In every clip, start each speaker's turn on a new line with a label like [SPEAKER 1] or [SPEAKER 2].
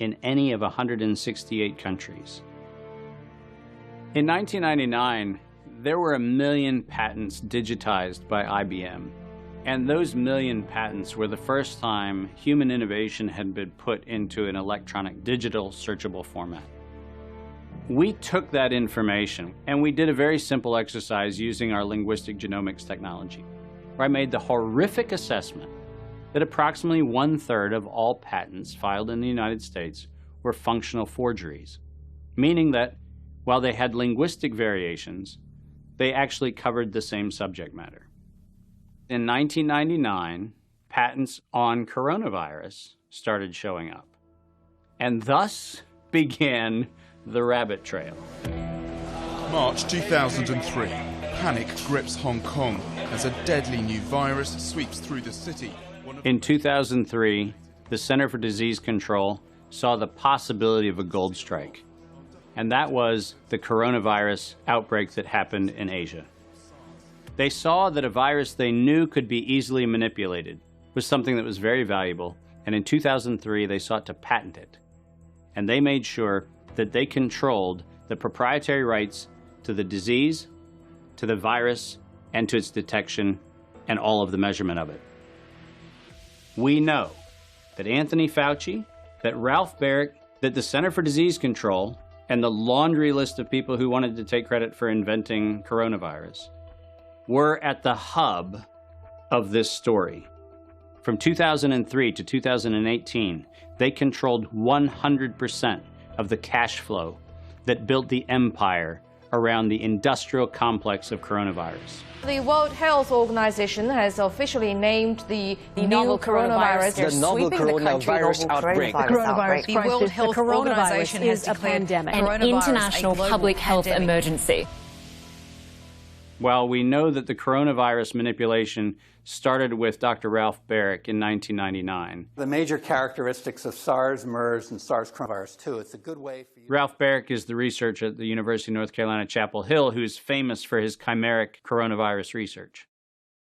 [SPEAKER 1] in any of 168 countries. In 1999, there were 1 million patents digitized by IBM, and those 1 million patents were the first time human innovation had been put into an electronic digital searchable format. We took that information and we did a very simple exercise using our linguistic genomics technology, where I made the horrific assessment that approximately 1/3 of all patents filed in the United States were functional forgeries, meaning that while they had linguistic variations, they actually covered the same subject matter. In 1999, patents on coronavirus started showing up, and thus began the rabbit trail.
[SPEAKER 2] March 2003. Panic grips Hong Kong as a deadly new virus sweeps through the city.
[SPEAKER 1] In 2003, the Center for Disease Control saw the possibility of a gold strike, and that was the coronavirus outbreak that happened in Asia. They saw that a virus they knew could be easily manipulated was something that was very valuable, and in 2003 they sought to patent it. And they made sure that they controlled the proprietary rights to the disease, to the virus, and to its detection, and all of the measurement of it. We know that Anthony Fauci, that Ralph Baric, that the Center for Disease Control, and the laundry list of people who wanted to take credit for inventing coronavirus were at the hub of this story. From 2003 to 2018, they controlled 100% of the cash flow that built the empire around the industrial complex of coronavirus.
[SPEAKER 3] The World Health Organization has officially named the novel coronavirus
[SPEAKER 4] the novel coronavirus outbreak.
[SPEAKER 5] The coronavirus
[SPEAKER 3] The World Health Organization
[SPEAKER 5] is
[SPEAKER 3] has
[SPEAKER 5] a pandemic.
[SPEAKER 6] An international public health emergency.
[SPEAKER 1] While we know that the coronavirus manipulation started with Dr. Ralph Baric in 1999.
[SPEAKER 4] The major characteristics of SARS, MERS, and SARS coronavirus 2. It's a good way for you.
[SPEAKER 1] Ralph Baric is the researcher at the University of North Carolina, Chapel Hill, who's famous for his chimeric coronavirus research.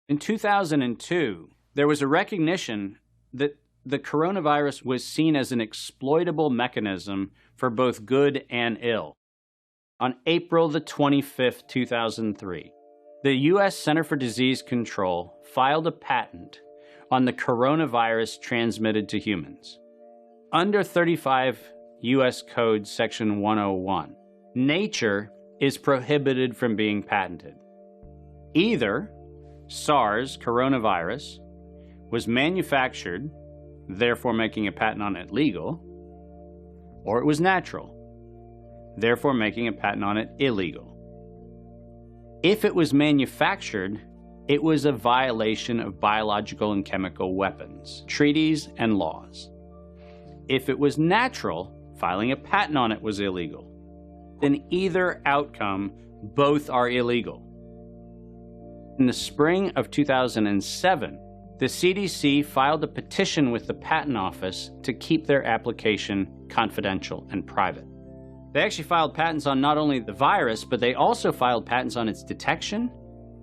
[SPEAKER 1] In 2002, there was a recognition that the coronavirus was seen as an exploitable mechanism for both good and ill. On April the 25th, 2003, the U.S. Center for Disease Control filed a patent on the coronavirus transmitted to humans. Under 35 U.S. Code Section 101, nature is prohibited from being patented. Either SARS coronavirus was manufactured, therefore making a patent on it legal, or it was natural, therefore making a patent on it illegal. If it was manufactured, it was a violation of biological and chemical weapons, treaties, and laws. If it was natural, filing a patent on it was illegal. In either outcome, both are illegal. In the spring of 2007, the CDC filed a petition with the Patent Office to keep their application confidential and private. They actually filed patents on not only the virus, but they also filed patents on its detection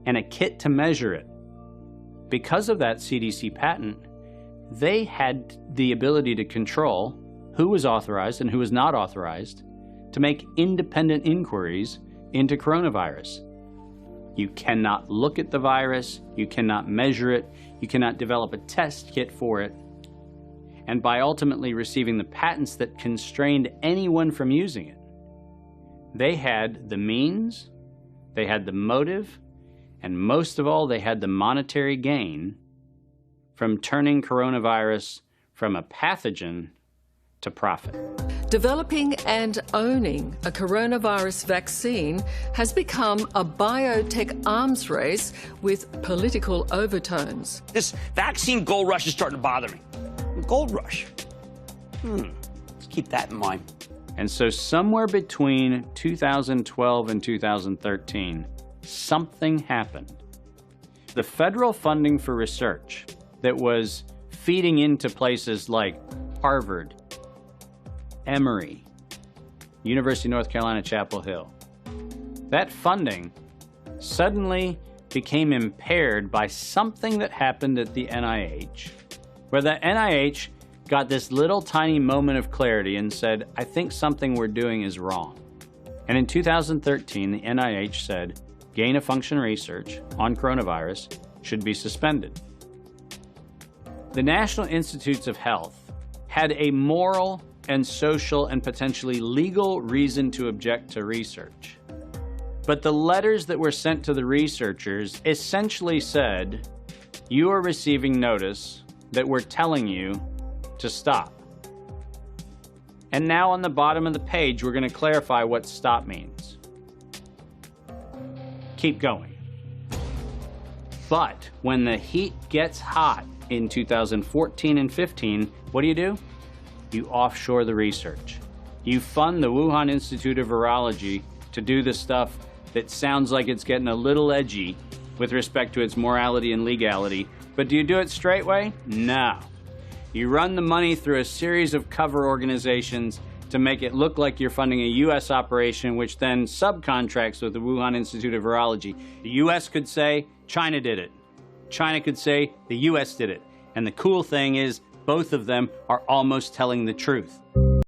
[SPEAKER 1] and a kit to measure it. Because of that CDC patent, they had the ability to control who was authorized and who was not authorized to make independent inquiries into coronavirus. You cannot look at the virus, you cannot measure it, you cannot develop a test kit for it. And by ultimately receiving the patents that constrained anyone from using it, they had the means, they had the motive, and most of all, they had the monetary gain from turning coronavirus from a pathogen to profit.
[SPEAKER 7] Developing and owning a coronavirus vaccine has become a biotech arms race with political overtones.
[SPEAKER 8] This vaccine gold rush is starting to bother me. Gold rush. Let's keep that in mind.
[SPEAKER 1] And so somewhere between 2012 and 2013, something happened. The federal funding for research that was feeding into places like Harvard, Emory, University of North Carolina, Chapel Hill, that funding suddenly became impaired by something that happened at the NIH, where the NIH got this little tiny moment of clarity and said, I think something we're doing is wrong. And in 2013, the NIH said, gain-of-function research on coronavirus should be suspended. The National Institutes of Health had a moral and social and potentially legal reason to object to research. But the letters that were sent to the researchers essentially said, you are receiving notice that we're telling you to stop. And now on the bottom of the page, we're going to clarify what stop means. Keep going. But when the heat gets hot in 2014 and 15, what do? You offshore the research. You fund the Wuhan Institute of Virology to do the stuff that sounds like it's getting a little edgy with respect to its morality and legality. But do you do it straight way? No. You run the money through a series of cover organizations to make it look like you're funding a U.S. operation, which then subcontracts with the Wuhan Institute of Virology. The U.S. could say, China did it. China could say, the U.S. did it. And the cool thing is, both of them are almost telling the truth.